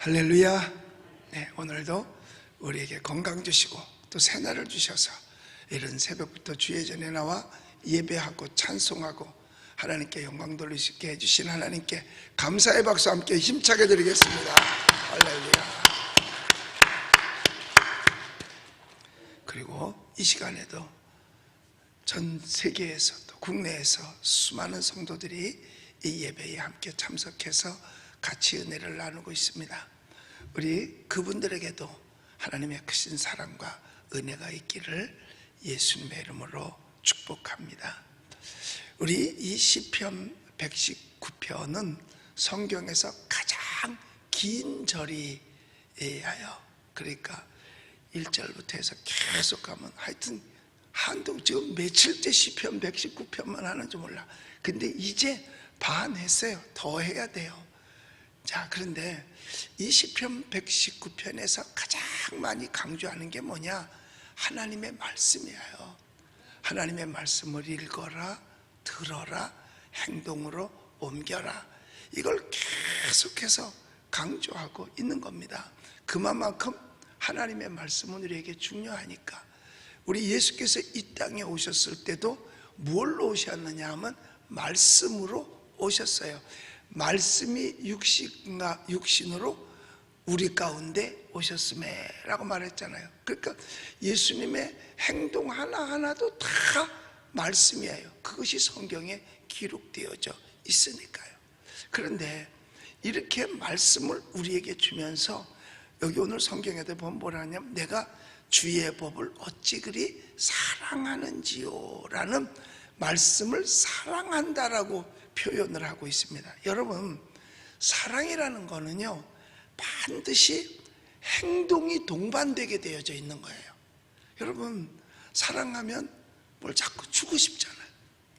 할렐루야. 네, 오늘도 우리에게 건강 주시고 또 새날을 주셔서 이른 새벽부터 주의 전에 나와 예배하고 찬송하고 하나님께 영광 돌리시게 해주신 하나님께 감사의 박수 함께 힘차게 드리겠습니다. 할렐루야. 그리고 이 시간에도 전 세계에서 또 국내에서 수많은 성도들이 이 예배에 함께 참석해서 같이 은혜를 나누고 있습니다. 우리 그분들에게도 하나님의 크신 사랑과 은혜가 있기를 예수님의 이름으로 축복합니다. 우리 이 시편 119편은 성경에서 가장 긴 절이에요. 그러니까 1절부터 해서 계속 가면 하여튼 한동 지금 며칠째 시편 119편만 하는지 몰라. 근데 이제 반 했어요. 더 해야 돼요. 자, 그런데 이 시편 119편에서 가장 많이 강조하는 게 뭐냐? 하나님의 말씀이에요. 하나님의 말씀을 읽어라, 들어라, 행동으로 옮겨라. 이걸 계속해서 강조하고 있는 겁니다. 그만큼 하나님의 말씀은 우리에게 중요하니까. 우리 예수께서 이 땅에 오셨을 때도 뭘로 오셨느냐 하면 말씀으로 오셨어요. 말씀이 육신으로 우리 가운데 오셨음에 라고 말했잖아요. 그러니까 예수님의 행동 하나하나도 다 말씀이에요. 그것이 성경에 기록되어져 있으니까요. 그런데 이렇게 말씀을 우리에게 주면서 여기 오늘 성경에도 보면 뭐라 하냐면 내가 주의 법을 어찌 그리 사랑하는지요 라는 말씀을 사랑한다라고 표현을 하고 있습니다. 여러분, 사랑이라는 거는요 반드시 행동이 동반되게 되어져 있는 거예요. 여러분, 사랑하면 뭘 자꾸 주고 싶잖아요.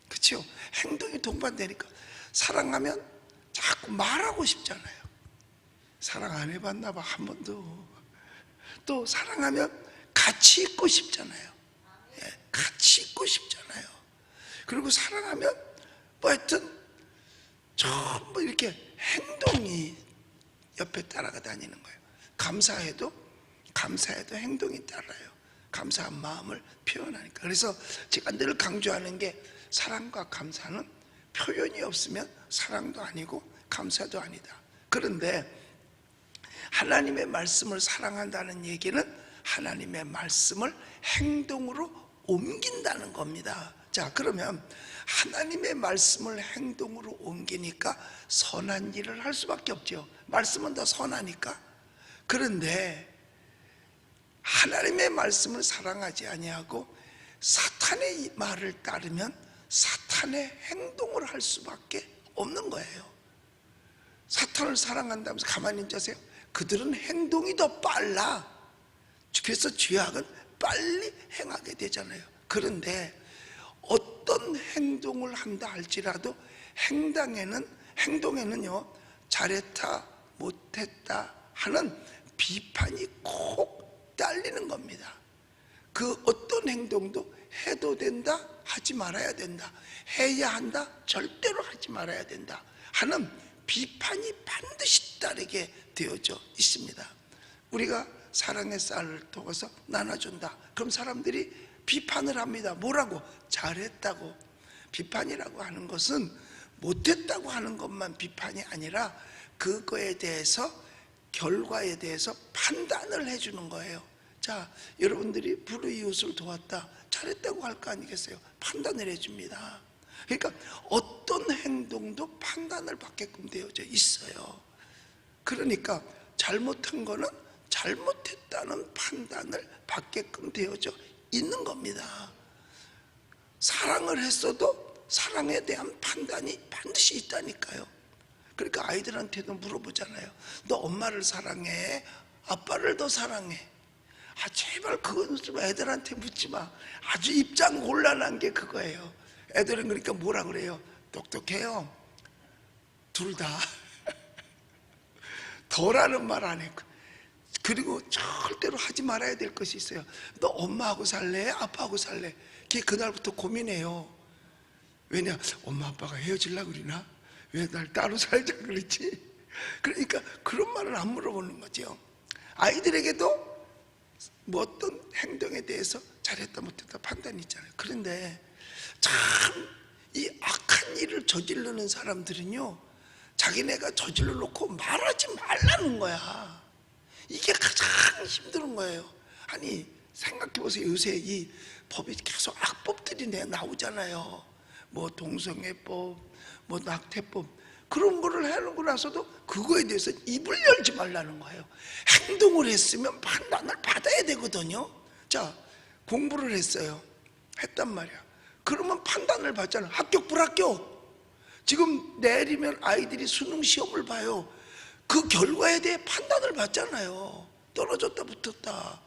그렇죠? 행동이 동반되니까 사랑하면 자꾸 말하고 싶잖아요. 사랑 안 해봤나 봐. 한 번도. 또 사랑하면 같이 있고 싶잖아요. 같이 있고 싶잖아요. 그리고 사랑하면 뭐 하여튼 전부 이렇게 행동이 옆에 따라가 다니는 거예요. 감사해도 행동이 따라요. 감사한 마음을 표현하니까. 그래서 제가 늘 강조하는 게 사랑과 감사는 표현이 없으면 사랑도 아니고 감사도 아니다. 그런데 하나님의 말씀을 사랑한다는 얘기는 하나님의 말씀을 행동으로 옮긴다는 겁니다. 자, 그러면 하나님의 말씀을 행동으로 옮기니까 선한 일을 할 수밖에 없죠. 말씀은 다 선하니까. 그런데 하나님의 말씀을 사랑하지 아니하고 사탄의 말을 따르면 사탄의 행동을 할 수밖에 없는 거예요. 사탄을 사랑한다면서 가만히 앉으세요. 그들은 행동이 더 빨라. 그래서 죄악은 빨리 행하게 되잖아요. 그런데 어떤 행동을 한다 할지라도 행동에는요 잘했다 못했다 하는 비판이 꼭 딸리는 겁니다. 그 어떤 행동도 해도 된다, 하지 말아야 된다, 해야 한다, 절대로 하지 말아야 된다 하는 비판이 반드시 따르게 되어져 있습니다. 우리가 사랑의 쌀을 통해서 나눠준다. 그럼 사람들이 비판을 합니다. 뭐라고? 잘했다고. 비판이라고 하는 것은 못했다고 하는 것만 비판이 아니라 그거에 대해서 결과에 대해서 판단을 해주는 거예요. 자, 여러분들이 불우이웃을 도왔다, 잘했다고 할 거 아니겠어요? 판단을 해줍니다. 그러니까 어떤 행동도 판단을 받게끔 되어져 있어요. 그러니까 잘못한 거는 잘못했다는 판단을 받게끔 되어져 있는 겁니다. 사랑을 했어도 사랑에 대한 판단이 반드시 있다니까요. 그러니까 아이들한테도 물어보잖아요. 너 엄마를 사랑해? 아빠를 더 사랑해? 제발 그건 좀 애들한테 묻지 마. 아주 입장 곤란한 게 그거예요. 애들은 그러니까 뭐라 그래요? 똑똑해요. 둘 다. 더라는 말 안 했고. 그리고 절대로 하지 말아야 될 것이 있어요. 너 엄마하고 살래? 아빠하고 살래? 걔 그날부터 고민해요. 왜냐? 엄마 아빠가 헤어지려고 그러나? 왜 날 따로 살자 그러지? 그러니까 그런 말을 안 물어보는 거죠. 아이들에게도 뭐 어떤 행동에 대해서 잘했다 못했다 판단이 있잖아요. 그런데 참 이 악한 일을 저지르는 사람들은요, 자기네가 저질러 놓고 말하지 말라는 거야. 이게 가장 힘든 거예요. 아니 생각해보세요. 요새 이 법이 계속 악법들이 나오잖아요. 뭐 동성애법, 뭐 낙태법, 그런 거를 해놓고 나서도 그거에 대해서 입을 열지 말라는 거예요. 행동을 했으면 판단을 받아야 되거든요. 자, 공부를 했단 말이야. 그러면 판단을 받잖아. 합격 불합격. 지금 내리면 아이들이 수능 시험을 봐요. 그 결과에 대해 판단을 받잖아요. 떨어졌다 붙었다.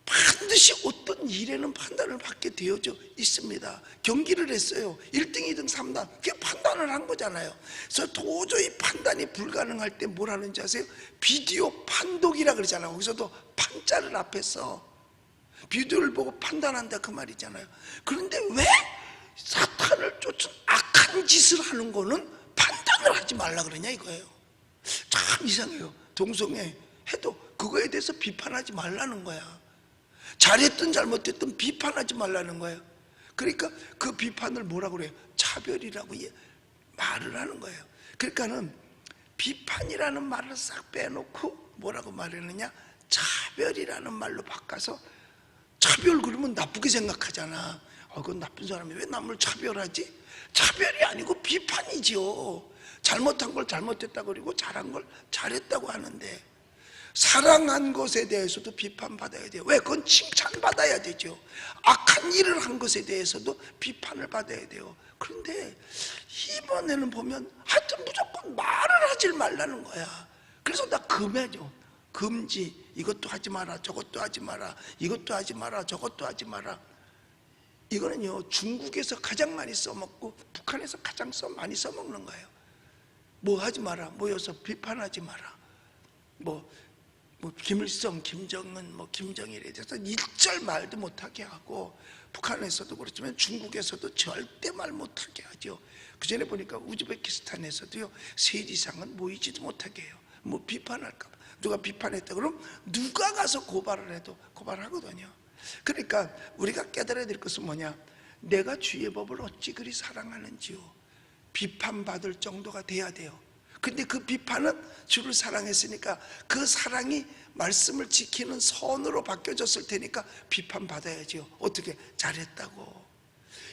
반드시 어떤 일에는 판단을 받게 되어져 있습니다. 경기를 했어요. 1등, 2등, 3등. 그게 판단을 한 거잖아요. 그래서 도저히 판단이 불가능할 때 뭘 하는지 아세요? 비디오 판독이라 그러잖아요. 거기서도 판자를 앞에서 비디오를 보고 판단한다 그 말이잖아요. 그런데 왜 사탄을 쫓은 악한 짓을 하는 거는 판단을 하지 말라 그러냐 이거예요. 참 이상해요. 동성애 해도 그거에 대해서 비판하지 말라는 거야. 잘했든 잘못했든 비판하지 말라는 거예요. 그러니까 그 비판을 뭐라고 그래요? 차별이라고 말을 하는 거예요. 그러니까는 비판이라는 말을 싹 빼놓고 뭐라고 말하느냐? 차별이라는 말로 바꿔서, 차별 그러면 나쁘게 생각하잖아. 그건 나쁜 사람이 왜 남을 차별하지? 차별이 아니고 비판이지요. 잘못한 걸 잘못했다고 그러고 잘한 걸 잘했다고 하는데, 사랑한 것에 대해서도 비판받아야 돼요. 왜? 그건 칭찬받아야 되죠. 악한 일을 한 것에 대해서도 비판을 받아야 돼요. 그런데 이번에는 보면 하여튼 무조건 말을 하지 말라는 거야. 그래서 나 금해죠. 금지. 이것도 하지 마라, 저것도 하지 마라, 이것도 하지 마라, 저것도 하지 마라. 이거는요, 중국에서 가장 많이 써먹고 북한에서 가장 많이 써먹는 거예요. 뭐 하지 마라, 모여서 비판하지 마라. 뭐 김일성, 김정은, 뭐 김정일에 대해서 일절 말도 못하게 하고, 북한에서도 그렇지만 중국에서도 절대 말 못하게 하죠. 그 전에 보니까 우즈베키스탄에서도요, 세리상은 모이지도 못하게 해요. 뭐 비판할까 봐. 누가 비판했다 그럼 누가 가서 고발을 해도 고발하거든요. 그러니까 우리가 깨달아야 될 것은 뭐냐? 내가 주의 법을 어찌 그리 사랑하는지요. 비판받을 정도가 돼야 돼요. 근데 그 비판은 주를 사랑했으니까 그 사랑이 말씀을 지키는 선으로 바뀌어졌을 테니까 비판받아야죠. 어떻게? 잘했다고.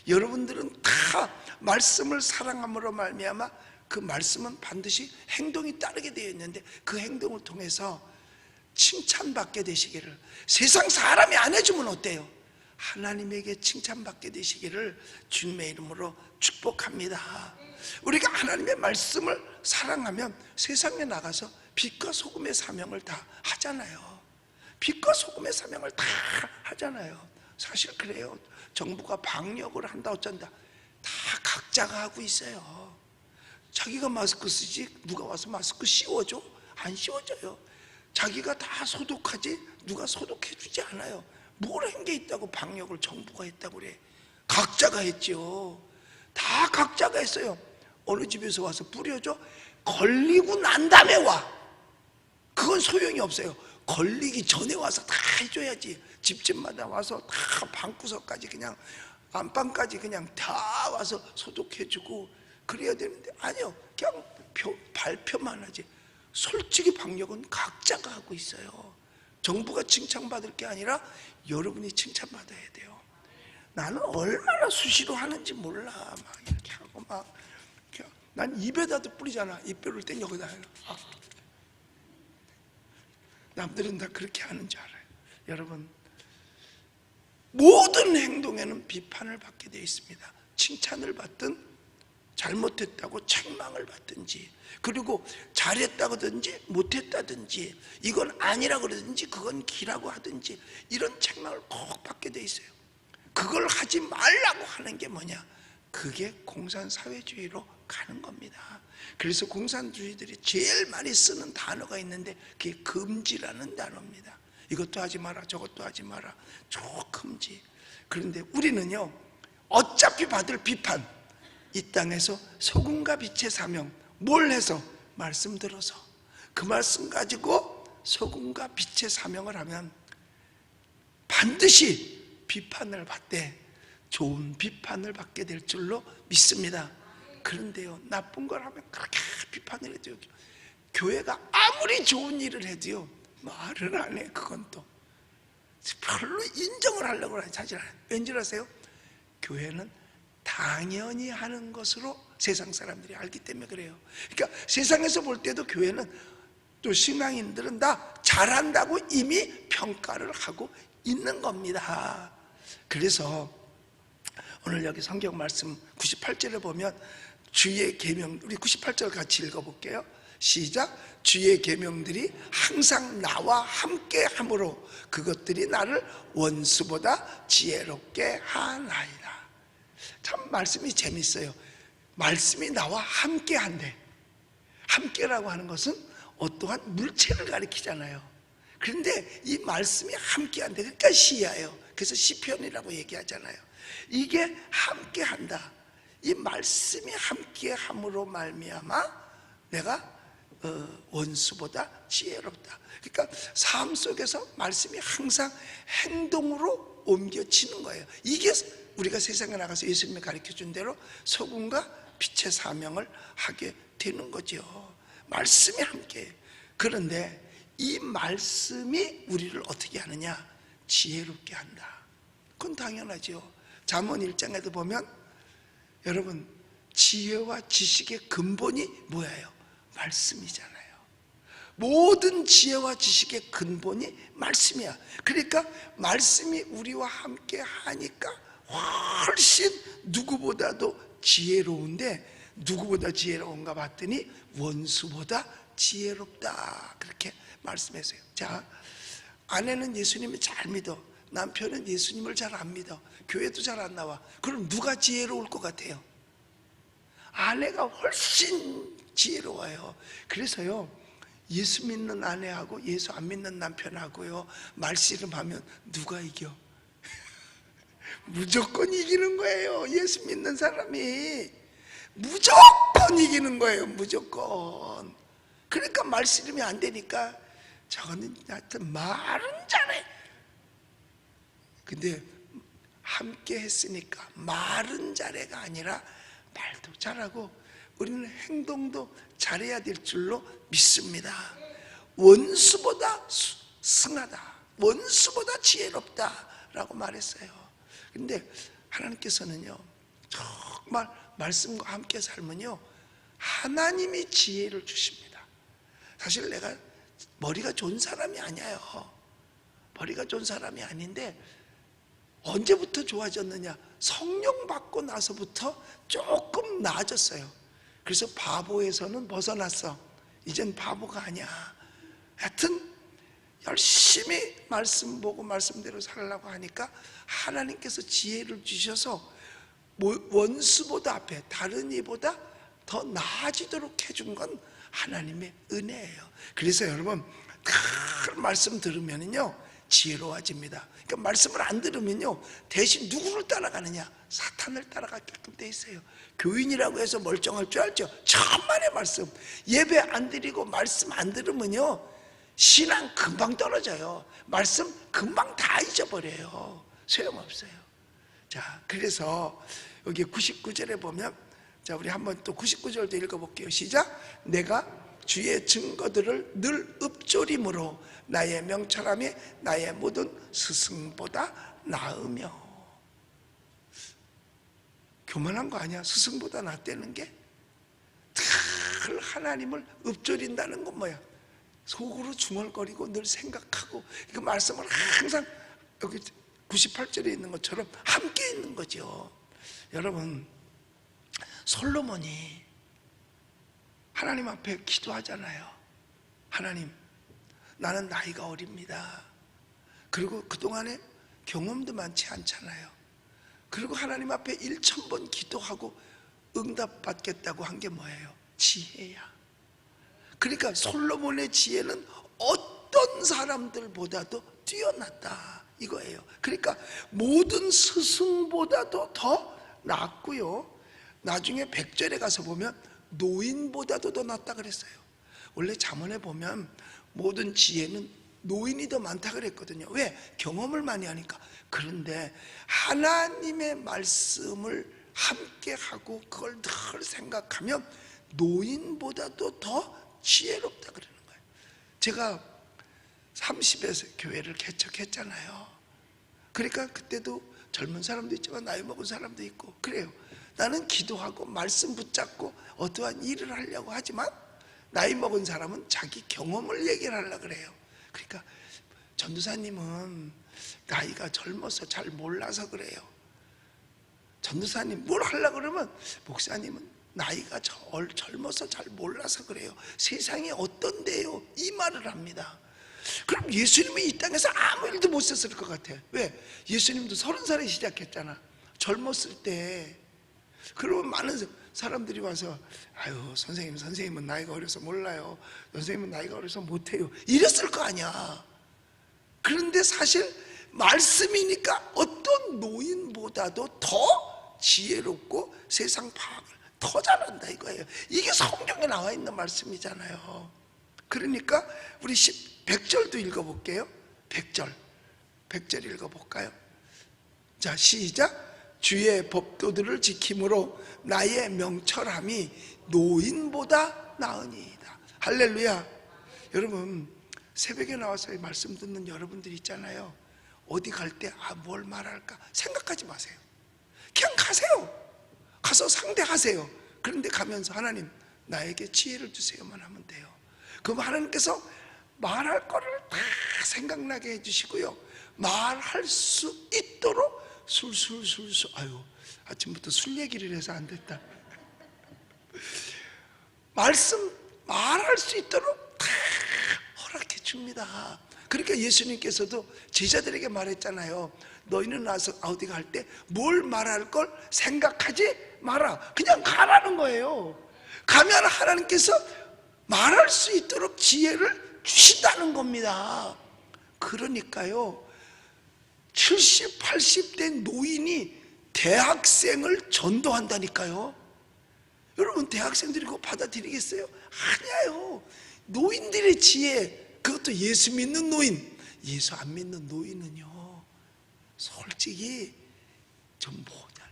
여러분들은 다 말씀을 사랑함으로 말미암아 그 말씀은 반드시 행동이 따르게 되어 있는데, 그 행동을 통해서 칭찬받게 되시기를, 세상 사람이 안 해주면 어때요? 하나님에게 칭찬받게 되시기를 주님의 이름으로 축복합니다. 우리가 하나님의 말씀을 사랑하면 세상에 나가서 빛과 소금의 사명을 다 하잖아요. 빛과 소금의 사명을 다 하잖아요. 사실 그래요. 정부가 방역을 한다 어쩐다 다 각자가 하고 있어요. 자기가 마스크 쓰지 누가 와서 마스크 씌워줘? 안 씌워줘요. 자기가 다 소독하지 누가 소독해 주지 않아요. 뭘 한 게 있다고 방역을 정부가 했다고 그래? 각자가 했죠. 다 각자가 했어요. 어느 집에서 와서 뿌려줘? 걸리고 난 다음에 와. 그건 소용이 없어요. 걸리기 전에 와서 다 해줘야지. 집집마다 와서 다 방구석까지 그냥 안방까지 그냥 다 와서 소독해주고 그래야 되는데, 아니요, 그냥 발표만 하지. 솔직히 방역은 각자가 하고 있어요. 정부가 칭찬받을 게 아니라 여러분이 칭찬받아야 돼요. 나는 얼마나 수시로 하는지 몰라. 막 이렇게 하고 막, 난 입에다도 뿌리잖아. 입 뼈를 땐 여기다 해놔. 남들은 다 그렇게 하는 줄 알아요. 여러분, 모든 행동에는 비판을 받게 되어 있습니다. 칭찬을 받든 잘못했다고 책망을 받든지, 그리고 잘했다든지 못했다든지, 이건 아니라 그러든지 그건 기라고 하든지, 이런 책망을 꼭 받게 돼 있어요. 그걸 하지 말라고 하는 게 뭐냐? 그게 공산사회주의로 가는 겁니다. 그래서 공산주의들이 제일 많이 쓰는 단어가 있는데 그게 금지라는 단어입니다. 이것도 하지 마라, 저것도 하지 마라, 금지. 그런데 우리는요, 어차피 받을 비판, 이 땅에서 소금과 빛의 사명, 뭘 해서? 말씀 들어서 그 말씀 가지고 소금과 빛의 사명을 하면 반드시 비판을 받되 좋은 비판을 받게 될 줄로 믿습니다. 그런데요, 나쁜 걸 하면 그렇게 비판을 해도요, 교회가 아무리 좋은 일을 해도요 말을 안 해. 그건 또 별로 인정을 하려고 하지 않아요. 왠지 아세요? 교회는 당연히 하는 것으로 세상 사람들이 알기 때문에 그래요. 그러니까 세상에서 볼 때도 교회는, 또 신앙인들은 다 잘한다고 이미 평가를 하고 있는 겁니다. 그래서 오늘 여기 성경 말씀 98절에 보면 주의 계명, 우리 98절 같이 읽어볼게요. 시작. 주의 계명들이 항상 나와 함께 함으로 그것들이 나를 원수보다 지혜롭게 하나이다. 참 말씀이 재밌어요. 말씀이 나와 함께 한대. 함께라고 하는 것은 어떠한 물체를 가리키잖아요. 그런데 이 말씀이 함께 한대. 그러니까 시야예요. 그래서 시편이라고 얘기하잖아요. 이게 함께 한다. 이 말씀이 함께 함으로 말미암아 내가 원수보다 지혜롭다. 그러니까 삶 속에서 말씀이 항상 행동으로 옮겨지는 거예요. 이게 우리가 세상에 나가서 예수님이 가르쳐준 대로 소금과 빛의 사명을 하게 되는 거죠. 말씀이 함께. 그런데 이 말씀이 우리를 어떻게 하느냐? 지혜롭게 한다. 그건 당연하죠. 잠언 1장에도 보면 여러분, 지혜와 지식의 근본이 뭐예요? 말씀이잖아요. 모든 지혜와 지식의 근본이 말씀이야. 그러니까 말씀이 우리와 함께 하니까 훨씬 누구보다도 지혜로운데, 누구보다 지혜로운가 봤더니 원수보다 지혜롭다, 그렇게 말씀했어요. 자, 아내는 예수님을 잘 믿어, 남편은 예수님을 잘 안 믿어, 교회도 잘 안 나와. 그럼 누가 지혜로울 것 같아요? 아내가 훨씬 지혜로워요. 그래서요, 예수 믿는 아내하고 예수 안 믿는 남편하고요 말씨름하면 누가 이겨? 무조건 이기는 거예요. 예수 믿는 사람이 무조건 이기는 거예요. 무조건. 그러니까 말씨름이 안 되니까 저거는 하여튼 말은 잘해. 근데 함께 했으니까 말은 잘해가 아니라 말도 잘하고 우리는 행동도 잘해야 될 줄로 믿습니다. 원수보다 승하다, 원수보다 지혜롭다라고 말했어요. 근데 하나님께서는요, 정말 말씀과 함께 살면요 하나님이 지혜를 주십니다. 사실 내가 머리가 좋은 사람이 아니에요. 머리가 좋은 사람이 아닌데 언제부터 좋아졌느냐? 성령 받고 나서부터 조금 나아졌어요. 그래서 바보에서는 벗어났어. 이젠 바보가 아니야. 하여튼 열심히 말씀 보고 말씀대로 살려고 하니까 하나님께서 지혜를 주셔서 원수보다 앞에 다른 이보다 더 나아지도록 해준 건 하나님의 은혜예요. 그래서 여러분 그 말씀 들으면요 지혜로워집니다. 그러니까 말씀을 안 들으면요 대신 누구를 따라가느냐? 사탄을 따라가게끔 돼 있어요. 교인이라고 해서 멀쩡할 줄 알죠? 천만의 말씀. 예배 안 드리고 말씀 안 들으면요 신앙 금방 떨어져요. 말씀 금방 다 잊어버려요. 소용없어요. 자, 그래서 여기 99절에 보면, 자, 우리 한번 또 99절도 읽어볼게요. 시작. 내가 주의 증거들을 늘 읊조림으로 나의 명철함이 나의 모든 스승보다 나으며. 교만한 거 아니야? 스승보다 낫다는 게? 늘 하나님을 읊조린다는 건 뭐야? 속으로 중얼거리고 늘 생각하고, 그 말씀을 항상 여기 98절에 있는 것처럼 함께 있는 거죠. 여러분, 솔로몬이 하나님 앞에 기도하잖아요. 하나님, 나는 나이가 어립니다. 그리고 그동안에 경험도 많지 않잖아요. 그리고 하나님 앞에 1000번 기도하고 응답받겠다고 한 게 뭐예요? 지혜야. 그러니까 솔로몬의 지혜는 어떤 사람들보다도 뛰어났다 이거예요. 그러니까 모든 스승보다도 더 낫고요, 나중에 100절에 가서 보면 노인보다도 더 낫다 그랬어요. 원래 잠언에 보면 모든 지혜는 노인이 더 많다 그랬거든요. 왜? 경험을 많이 하니까. 그런데 하나님의 말씀을 함께 하고 그걸 늘 생각하면 노인보다도 더 지혜롭다 그러는 거예요. 제가 30에서 교회를 개척했잖아요. 그러니까 그때도 젊은 사람도 있지만 나이 먹은 사람도 있고 그래요. 나는 기도하고 말씀 붙잡고 어떠한 일을 하려고 하지만 나이 먹은 사람은 자기 경험을 얘기를 하려고 그래요. 그러니까 전도사님은 나이가 젊어서 잘 몰라서 그래요. 전도사님 뭘 하려고 그러면 목사님은 나이가 젊어서 잘 몰라서 그래요. 세상이 어떤데요? 이 말을 합니다. 그럼 예수님이 이 땅에서 아무 일도 못 했을 것 같아요. 왜? 예수님도 30살에 시작했잖아. 젊었을 때. 그러면 많은 사람들이 와서 아유 선생님은 나이가 어려서 몰라요. 선생님은 나이가 어려서 못해요. 이랬을 거 아니야. 그런데 사실 말씀이니까 어떤 노인보다도 더 지혜롭고 세상 파악을 더 잘한다 이거예요. 이게 성경에 나와 있는 말씀이잖아요. 그러니까 우리 100절도 읽어볼게요. 100절 읽어볼까요? 자, 시작. 주의 법도들을 지킴으로 나의 명철함이 노인보다 나으니이다. 할렐루야. 여러분 새벽에 나와서 말씀 듣는 여러분들 있잖아요. 어디 갈 때 뭘 말할까 생각하지 마세요. 그냥 가세요. 가서 상대하세요. 그런데 가면서 하나님 나에게 지혜를 주세요만 하면 돼요. 그럼 하나님께서 말할 거를 다 생각나게 해주시고요, 말할 수 있도록 술술술술. 아유 아침부터 술 얘기를 해서 안 됐다. 말씀 말할 수 있도록 다 허락해 줍니다. 그러니까 예수님께서도 제자들에게 말했잖아요. 너희는 나서 어디 갈 때 뭘 말할 걸 생각하지 마라. 그냥 가라는 거예요. 가면 하나님께서 말할 수 있도록 지혜를 주신다는 겁니다. 그러니까요 70, 80대 노인이 대학생을 전도한다니까요. 여러분 대학생들이 그거 받아들이겠어요? 아니에요. 노인들의 지혜, 그것도 예수 믿는 노인. 예수 안 믿는 노인은요 솔직히 좀 모자라.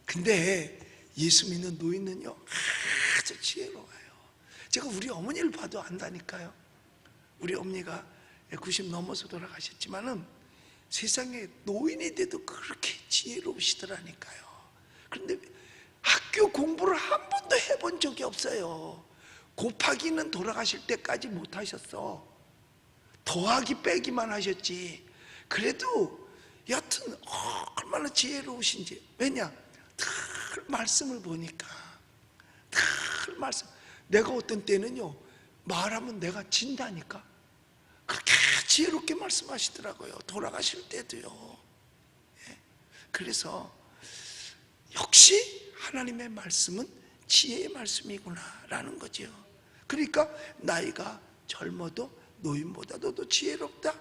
근데 예수 믿는 노인은요 아주 지혜로워요. 제가 우리 어머니를 봐도 안다니까요. 우리 어머니가 90 넘어서 돌아가셨지만은 세상에 노인이 돼도 그렇게 지혜로우시더라니까요. 그런데 학교 공부를 한 번도 해본 적이 없어요. 곱하기는 돌아가실 때까지 못 하셨어. 더하기 빼기만 하셨지. 그래도 여튼 얼마나 지혜로우신지. 왜냐? 늘 말씀을 보니까. 늘 말씀. 내가 어떤 때는요 말하면 내가 진다니까. 그렇게 지혜롭게 말씀하시더라고요. 돌아가실 때도요. 그래서 역시 하나님의 말씀은 지혜의 말씀이구나 라는 거죠. 그러니까 나이가 젊어도 노인보다도 더 지혜롭다.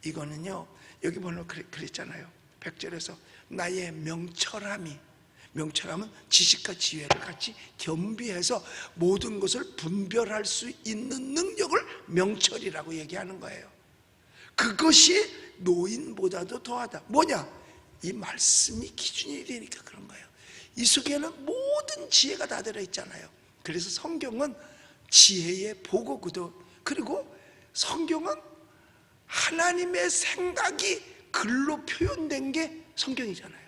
이거는요 여기 보면 그랬잖아요. 100절에서 나의 명철함이, 명철함은 지식과 지혜를 같이 겸비해서 모든 것을 분별할 수 있는 능력을 명철이라고 얘기하는 거예요. 그것이 노인보다도 더하다. 뭐냐? 이 말씀이 기준이 되니까 그런 거예요. 이 속에는 모든 지혜가 다 들어있잖아요. 그래서 성경은 지혜의 보고거든. 그리고 성경은 하나님의 생각이 글로 표현된 게 성경이잖아요.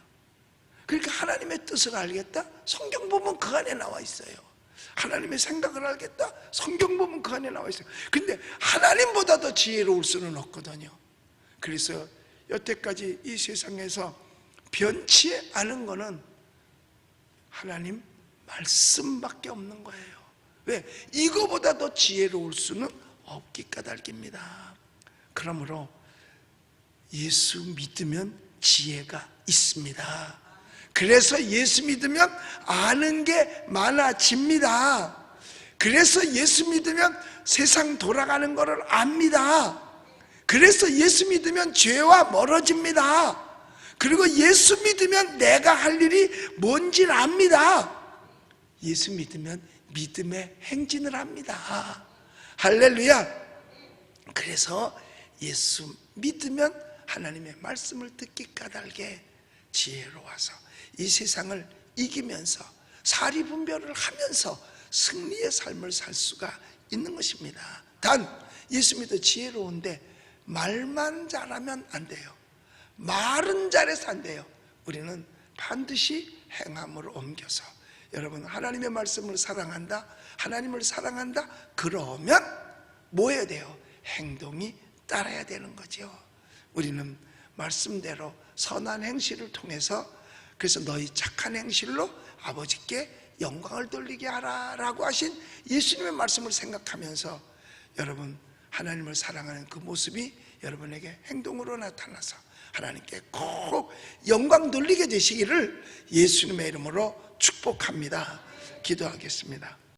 그러니까 하나님의 뜻을 알겠다? 성경 보면 그 안에 나와 있어요. 하나님의 생각을 알겠다? 성경 보면 그 안에 나와 있어요. 근데 하나님보다 더 지혜로울 수는 없거든요. 그래서 여태까지 이 세상에서 변치 않은 거는 하나님 말씀밖에 없는 거예요. 왜? 이거보다 더 지혜로울 수는 없기 까닭입니다. 그러므로 예수 믿으면 지혜가 있습니다. 그래서 예수 믿으면 아는 게 많아집니다. 그래서 예수 믿으면 세상 돌아가는 것을 압니다. 그래서 예수 믿으면 죄와 멀어집니다. 그리고 예수 믿으면 내가 할 일이 뭔지 압니다. 예수 믿으면 믿음의 행진을 합니다. 할렐루야. 그래서 예수 믿으면 하나님의 말씀을 듣기 까닭에 지혜로워서 이 세상을 이기면서 사리분별을 하면서 승리의 삶을 살 수가 있는 것입니다. 단 예수 믿어 지혜로운데 말만 잘하면 안 돼요. 말은 잘해서 안 돼요. 우리는 반드시 행함으로 옮겨서, 여러분 하나님의 말씀을 사랑한다, 하나님을 사랑한다, 그러면 뭐 해야 돼요? 행동이 따라야 되는 거죠. 우리는 말씀대로 선한 행실을 통해서, 그래서 너희 착한 행실로 아버지께 영광을 돌리게 하라 라고 하신 예수님의 말씀을 생각하면서 여러분 하나님을 사랑하는 그 모습이 여러분에게 행동으로 나타나서 하나님께 꼭 영광 돌리게 되시기를 예수님의 이름으로 축복합니다. 기도하겠습니다.